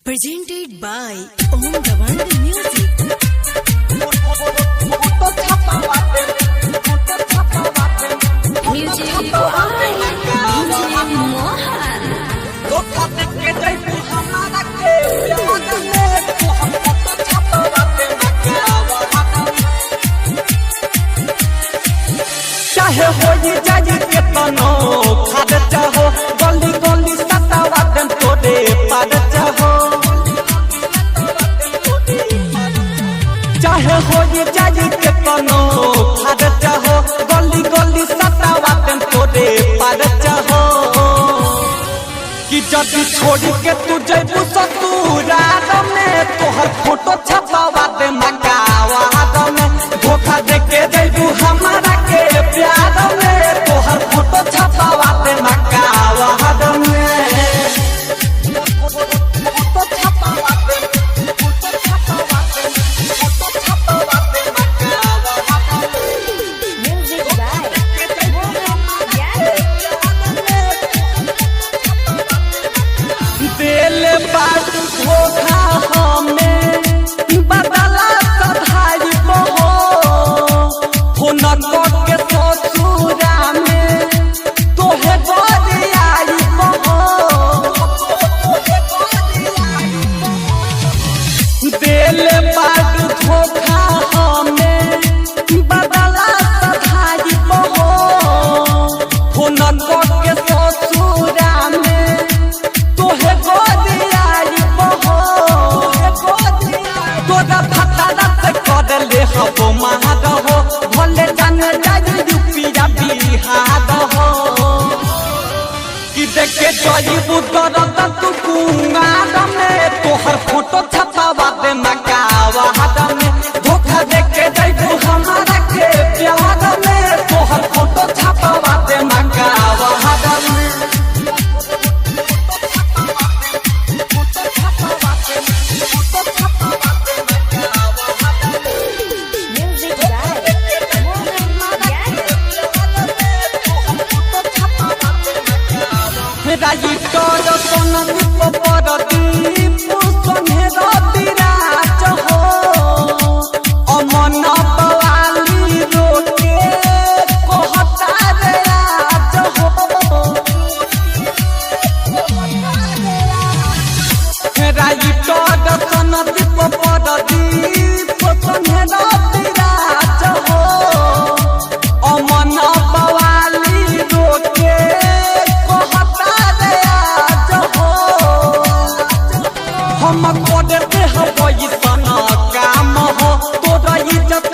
Presented by Om Gawande Music. Music by Mohan. चाहे होई जाई केतनो खाद चाहो गली गली सतावा देन तोरे पाद चाहो चाहे होई जाई केतनो खाद चाहो गली गली सतावा देन तोरे पाद चाहो कि जब छोड़ी के तू जइबू ससुराल में तोहर फोटो छपावा दे मकावा में धोखा दे के जइबू हमारा के प्यार में तोहर फोटो छपावा दे मकावा में Music by दिल बात धोखा हमें बदला सधाई बहो फोन के ससुरा में तोहे गोरियाई बहो दिल बात धोखा हमें बदला सधाई बहो फोन के ससुरा में तोहे गोदियाई बहो तोरा फटारा से कर ले हबो महाद हो भले जाने जाई रुपिया बिहाद हो कि देखे जइबू दरद तू कुंगार में तोहर फोटो छपावा दे मकावा में धोखा दे के जइबू हमारा के प्यार में तोहर फोटो छपावा दे मकावा में Music by राई तोर सोनली पपरती पुसने रतिराज हो अमन बवाली रोके कहता रे आज हो राई तोर सोनली पपरती पुसने रतिराज हो अमन बवाली रोके हम कोडे पे हबई सना काम हो तोरा इज्जत